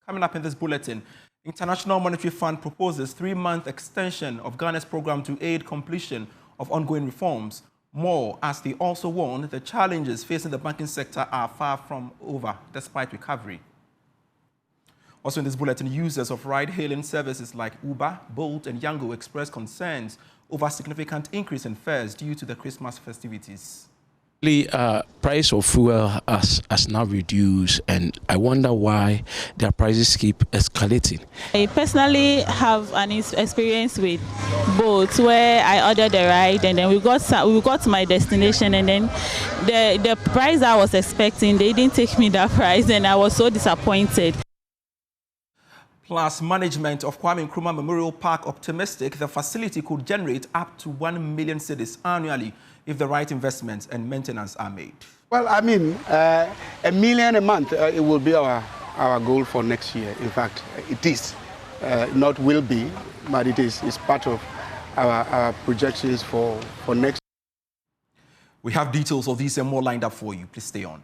Coming up in this bulletin, International Monetary Fund proposes 3-month extension of Ghana's program to aid completion of ongoing reforms. More, as they also warn, the challenges facing the banking sector are far from over, despite recovery. Also in this bulletin, users of ride-hailing services like Uber, Bolt and Yango expressed concerns over significant increase in fares due to the Christmas festivities. The price of fuel has now reduced, and I wonder why their prices keep escalating. I personally have an experience with Bolt where I ordered a ride and then we got to my destination, and then the price I was expecting, they didn't take me that price, and I was so disappointed. Plus, management of Kwame Nkrumah Memorial Park optimistic the facility could generate up to 1 million cedis annually if the right investments and maintenance are made. Well, I mean, $1 million a month, it will be our goal for next year. In fact, it is. Not will be, but it is. It's part of our projections for next year. We have details of these and more lined up for you. Please stay on.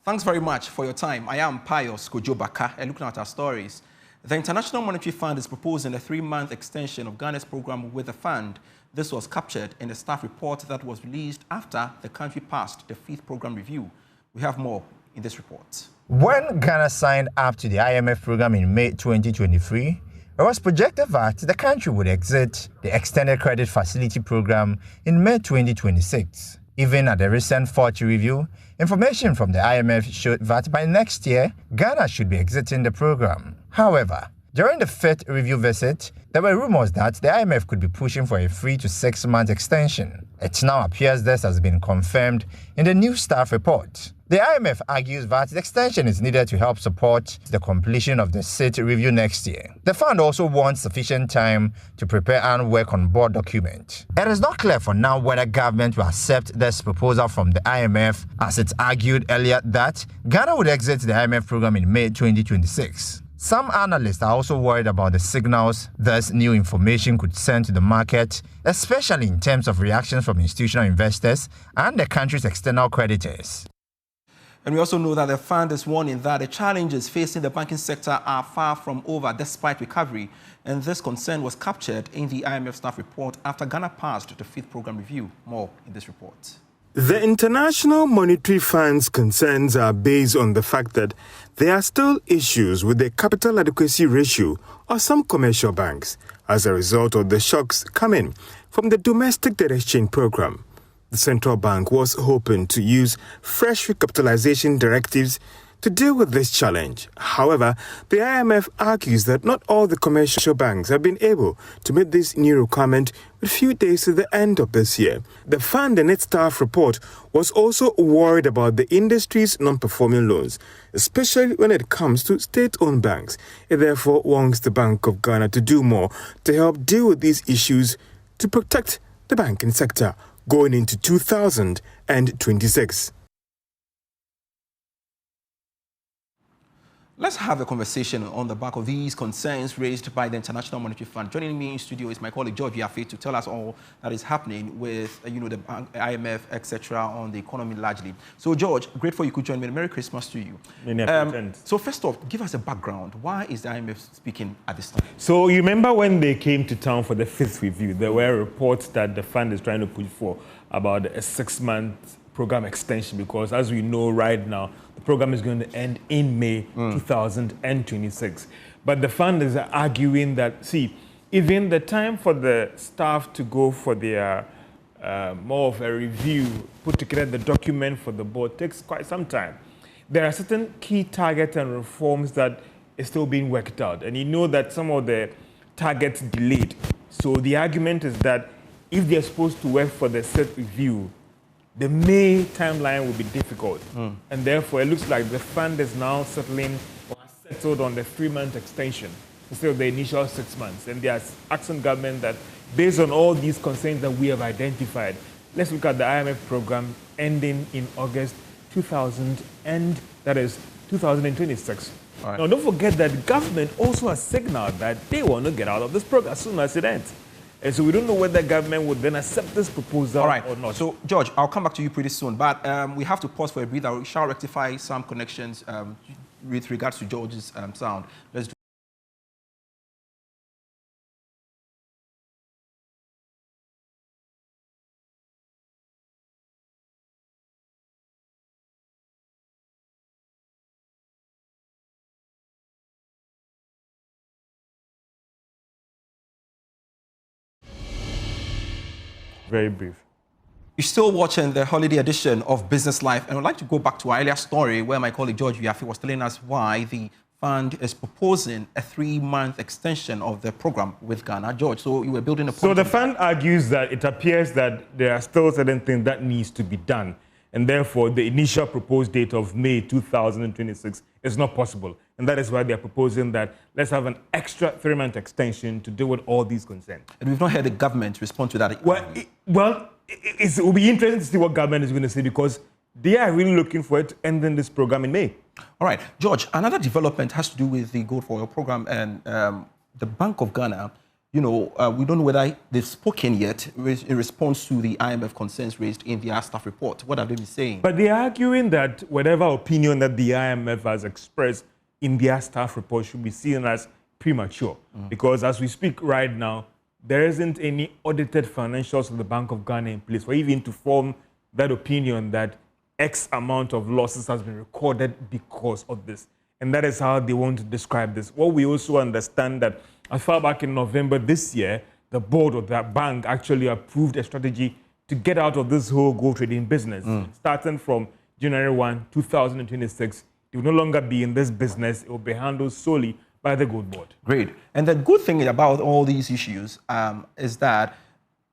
Thanks very much for your time. I am Pius Kojobaka, and looking at our stories. The International Monetary Fund is proposing a 3-month extension of Ghana's program with the fund. This was captured in a staff report that was released after the country passed the 5th program review. We have more in this report. When Ghana signed up to the IMF program in May 2023, it was projected that the country would exit the Extended Credit Facility program in May 2026. Even at the recent 4th review, information from the IMF showed that by next year, Ghana should be exiting the program. However, during the 5th review visit, there were rumors that the IMF could be pushing for a 3 to 6 month extension. It now appears this has been confirmed in the new staff report. The IMF argues that the extension is needed to help support the completion of the 6th review next year. The fund also wants sufficient time to prepare and work on board document. It is not clear for now whether government will accept this proposal from the IMF, as it argued earlier that Ghana would exit the IMF program in May 2026. Some analysts are also worried about the signals this new information could send to the market, especially in terms of reactions from institutional investors and the country's external creditors. And we also know that the fund is warning that the challenges facing the banking sector are far from over despite recovery. And this concern was captured in the IMF staff report after Ghana passed the 5th program review. More in this report. The International Monetary Fund's concerns are based on the fact that there are still issues with the capital adequacy ratio of some commercial banks as a result of the shocks coming from the domestic debt exchange program. The central bank was hoping to use fresh recapitalization directives to deal with this challenge. However, the IMF argues that not all the commercial banks have been able to meet this new requirement with few days to the end of this year. The fund and its staff report was also worried about the industry's non-performing loans, especially when it comes to state-owned banks. It therefore wants the Bank of Ghana to do more to help deal with these issues to protect the banking sector going into 2026. Let's have a conversation on the back of these concerns raised by the International Monetary Fund. Joining me in studio is my colleague George Yafe to tell us all that is happening with the IMF, etc., on the economy largely. So, George, grateful you could join me. Merry Christmas to you. So, first off, give us a background. Why is the IMF speaking at this time? So, you remember when they came to town for the 5th review, there were reports that the fund is trying to push for about a 6-month program extension, because as we know right now, the program is going to end in May 2026. But the fund is arguing that, see, even the time for the staff to go for their more of a review, put together the document for the board, takes quite some time. There are certain key targets and reforms that is still being worked out. And you know that some of the targets delayed. So the argument is that if they're supposed to work for the 6th review, the May timeline will be difficult. And therefore, it looks like the fund is now settling or settled on the 3-month extension instead of the initial 6 months. And they are asking government that, based on all these concerns that we have identified, let's look at the IMF program ending in August 2026. that is 2026. Right. Now, don't forget that the government also has signaled that they want to get out of this program as soon as it ends. And so we don't know whether the government would then accept this proposal or not. So, George, I'll come back to you pretty soon, but we have to pause for a breather. We shall rectify some connections with regards to George's sound. Let's do Very brief. You're still watching the holiday edition of Business Life, and I'd like to go back to our earlier story where my colleague George Viafi was telling us why the fund is proposing a 3-month extension of the program with Ghana. George, so you were building a point. So the fund argues that it appears that there are still certain things that needs to be done, and therefore the initial proposed date of May 2026 is not possible. And that is why they are proposing that let's have an extra 3-month extension to deal with all these concerns. And we've not heard the government respond to that. Well, it will be interesting to see what government is going to say, because they are really looking for it to end in this program in May. All right, George, another development has to do with the Gold for Oil program and the Bank of Ghana. You know, we don't know whether they've spoken yet in response to the IMF concerns raised in their staff report. What have they been saying? But they are arguing that whatever opinion that the IMF has expressed in their staff report should be seen as premature. Because as we speak right now, there isn't any audited financials of the Bank of Ghana in place for even to form that opinion that X amount of losses has been recorded because of this. And that is how they want to describe this. What we also understand that as far back in November this year, the board of that bank actually approved a strategy to get out of this whole gold trading business. Starting from January 1, 2026, it will no longer be in this business. It will be handled solely by the gold board. Great. And the good thing about all these issues is that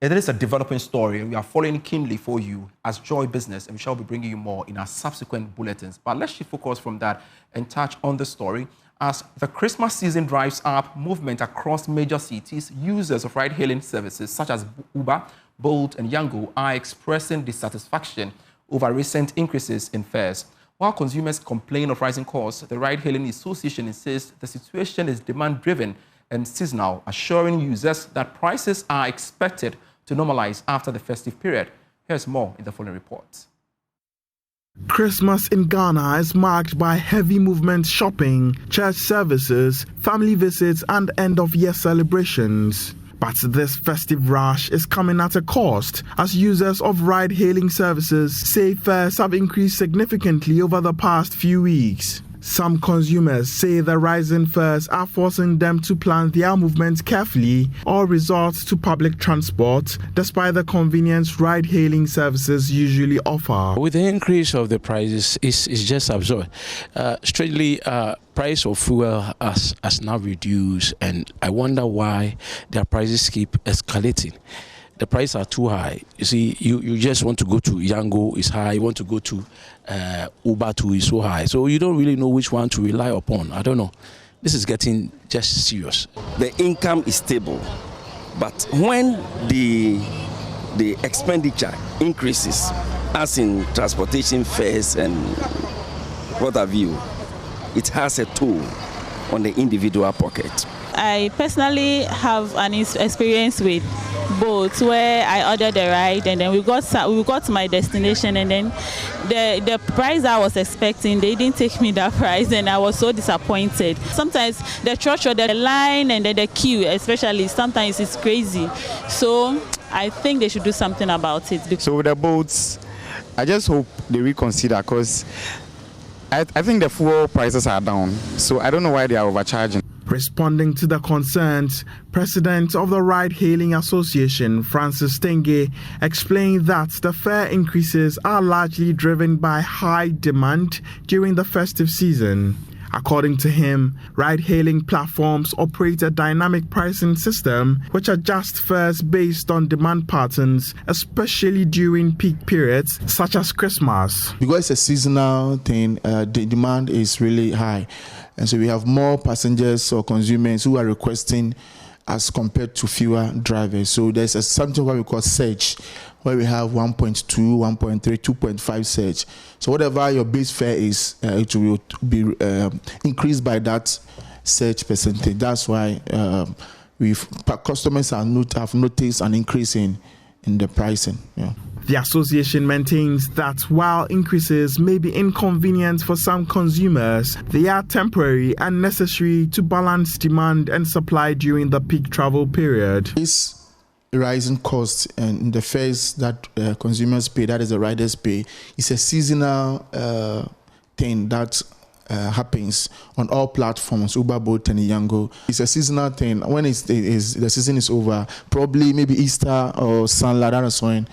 it is a developing story, and we are following keenly for you as Joy Business, and we shall be bringing you more in our subsequent bulletins. But let's shift focus from that and touch on the story. As the Christmas season drives up movement across major cities, users of ride-hailing services such as Uber, Bolt, and Yango are expressing dissatisfaction over recent increases in fares. While consumers complain of rising costs, the Ride-Hailing Association insists the situation is demand-driven and seasonal, assuring users that prices are expected to normalize after the festive period. Here's more in the following report. Christmas in Ghana is marked by heavy movement shopping, church services, family visits, and end-of-year celebrations. But this festive rush is coming at a cost, as users of ride-hailing services say fares have increased significantly over the past few weeks. Some consumers say the rising fares are forcing them to plan their movements carefully or resort to public transport, despite the convenience ride-hailing services usually offer. With the increase of the prices, it's just absurd. Straightly, price of fuel has now reduced, and I wonder why their prices keep escalating. The prices are too high. You see, you just want to go to Yango, is high. You want to go to Uber too, is so high. So you don't really know which one to rely upon. I don't know. This is getting just serious. The income is stable, but when the expenditure increases, as in transportation fares and what have you, it has a toll on the individual pocket. I personally have an experience with boats where I ordered a ride and then we got to my destination, and then the price I was expecting, they didn't take me that price, and I was so disappointed. Sometimes the church or the line and then the queue especially, sometimes it's crazy. So I think they should do something about it. So with the boats, I just hope they reconsider, because I think the fuel prices are down. So I don't know why they are overcharging. Responding to the concerns, President of the Ride-Hailing Association, Francis Tenge, explained that the fare increases are largely driven by high demand during the festive season. According to him, ride-hailing platforms operate a dynamic pricing system which adjusts fares based on demand patterns, especially during peak periods such as Christmas. Because it's a seasonal thing, the demand is really high. And so we have more passengers or consumers who are requesting as compared to fewer drivers. So there's something what we call surge where we have 1.2, 1.3, 2.5 surge. So whatever your base fare is, it will be increased by that surge percentage. That's why customers have noticed an increase in the pricing. Yeah. The association maintains that while increases may be inconvenient for some consumers, they are temporary and necessary to balance demand and supply during the peak travel period. This rising costs and the fares that consumers pay, that is the riders pay, is a seasonal thing that happens on all platforms, Uber, Bolt, and Yango. It's a seasonal thing. When the season is over, probably maybe Easter or Sanla, that is when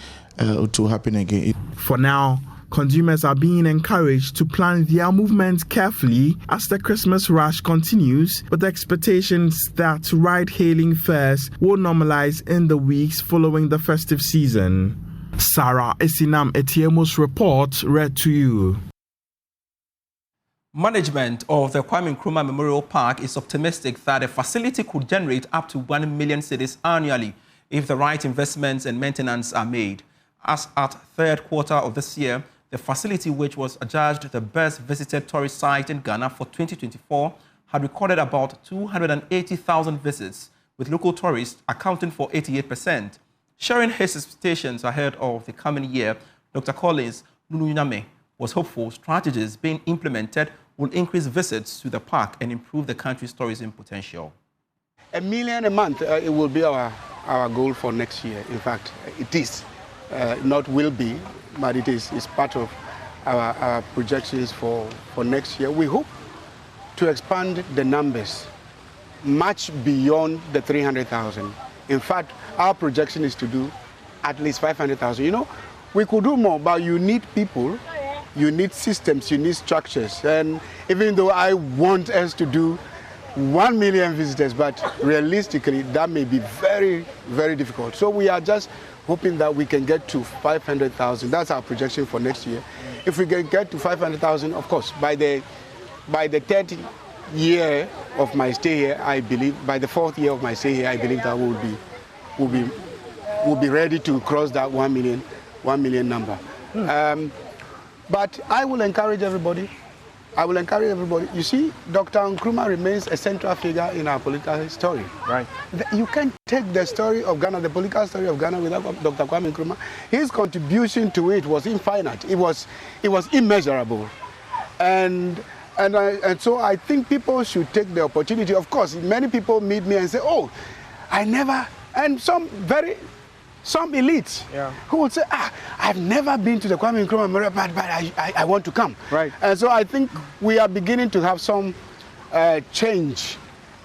to happen again. For now, consumers are being encouraged to plan their movements carefully as the Christmas rush continues, with expectations that ride-hailing fares will normalize in the weeks following the festive season. Sarah Esinam Etiemo's report read to you. Management of the Kwame Nkrumah Memorial Park is optimistic that the facility could generate up to 1 million cedis annually if the right investments and maintenance are made. As at third quarter of this year, the facility, which was adjudged the best visited tourist site in Ghana for 2024, had recorded about 280,000 visits, with local tourists accounting for 88%. Sharing his expectations ahead of the coming year, Dr. Collins Nunuyame was hopeful strategies being implemented will increase visits to the park and improve the country's tourism potential. 1 million a month, it will be our goal for next year. In fact, it is. Not will be, but it is. It's part of our projections for next year. We hope to expand the numbers much beyond the 300,000. In fact, our projection is to do at least 500,000. You know, we could do more, but you need people, you need systems, you need structures. And even though I want us to do 1 million visitors, but realistically, that may be very, very difficult. So we are just hoping that we can get to 500,000. That's our projection for next year. If we can get to 500,000, of course, by the third year of my stay here, I believe, by the fourth year of my stay here, I believe that we'll be ready to cross that 1 million number. But I will encourage everybody. You see, Dr. Nkrumah remains a central figure in our political story. Right. You can't take the story of Ghana, the political story of Ghana, without Dr. Kwame Nkrumah. His contribution to it was infinite. It was immeasurable. And so I think people should take the opportunity. Of course, many people meet me and say, "Oh, I never," and some elites who would say, I've never been to the Kwame Nkrumah Memorial Park, but I want to come. Right. And so I think we are beginning to have some change.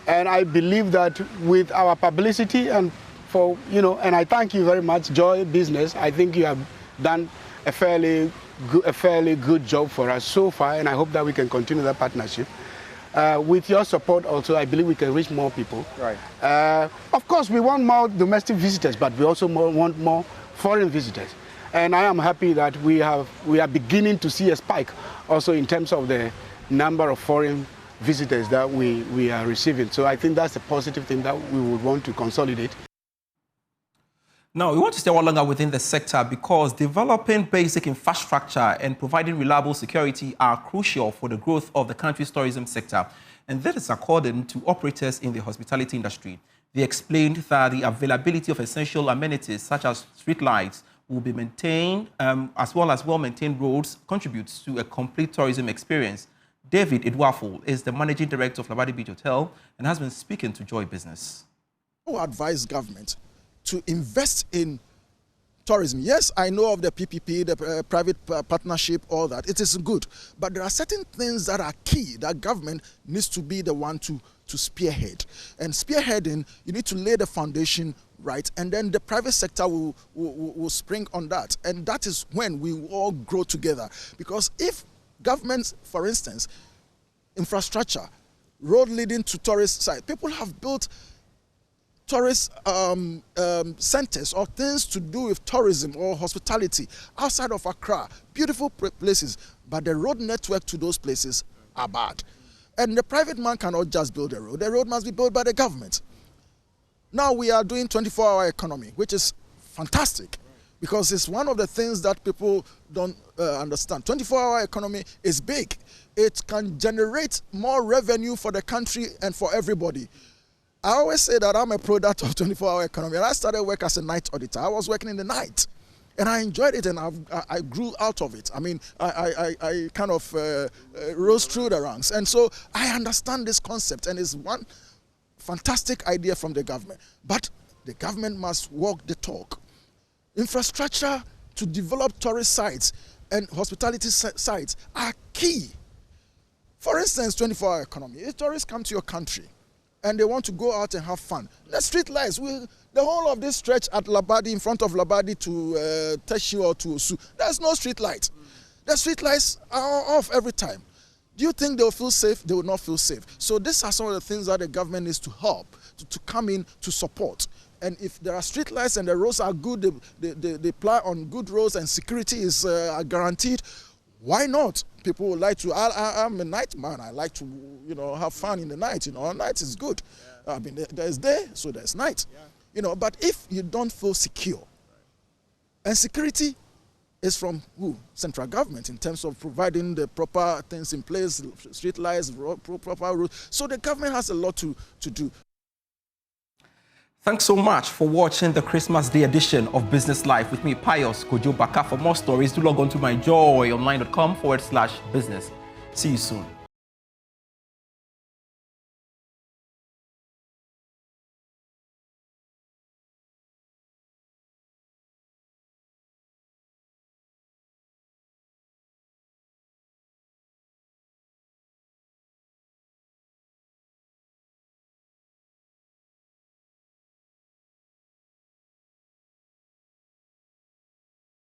And I believe that with our publicity and and I thank you very much, Joy Business, I think you have done a fairly good job for us so far, and I hope that we can continue that partnership. With your support also, I believe we can reach more people. Right. Of course, we want more domestic visitors, but we also want more foreign visitors. And I am happy that we are beginning to see a spike also in terms of the number of foreign visitors that we are receiving. So I think that's a positive thing that we would want to consolidate. Now, we want to stay a while longer within the sector because developing basic infrastructure and providing reliable security are crucial for the growth of the country's tourism sector. And that is according to operators in the hospitality industry. They explained that the availability of essential amenities such as street lights will be maintained, as well as well-maintained roads contributes to a complete tourism experience. David Idwaful is the managing director of Labadi Beach Hotel and has been speaking to Joy Business. I will advise government to invest in tourism. Yes, I know of the PPP, the private partnership, all that. It is good. But there are certain things that are key that government needs to be the one to spearhead. And spearheading, you need to lay the foundation right, and then the private sector will spring on that. And that is when we will all grow together. Because if governments, for instance, infrastructure, road leading to tourist sites, people have built tourist centers or things to do with tourism or hospitality outside of Accra, beautiful places, but the road network to those places are bad. And the private man cannot just build a road. The road must be built by the government. Now we are doing 24-hour economy, which is fantastic. because it's one of the things that people don't understand. 24-hour economy is big. It can generate more revenue for the country and for everybody. I always say that I'm a product of 24-hour economy. And I started work as a night auditor. I was working in the night. And I enjoyed it, and I grew out of it. I mean, I kind of rose through the ranks. And so I understand this concept, and it's one fantastic idea from the government. But the government must walk the talk. Infrastructure to develop tourist sites and hospitality sites are key. For instance, 24-hour economy. If tourists come to your country and they want to go out and have fun, the street lights, the whole of this stretch at Labadi, in front of Labadi to Teshi or to Osu, there's no street light. The street lights are off every time. Do you think they'll feel safe? They will not feel safe. So these are some of the things that the government needs to help, to come in to support. And if there are street lights and the roads are good, they ply on good roads and security is guaranteed, why not? People would like to. I'm a night man. I like to, have fun in the night. Night is good. I mean, there's day, so there's night. But if you don't feel secure, and security is from who? Central government, in terms of providing the proper things in place, street lights, proper roads. So the government has a lot to do. Thanks so much for watching the Christmas Day edition of Business Life with me, Pius Kojo Baka. For more stories, do log on to myjoyonline.com/business. See you soon.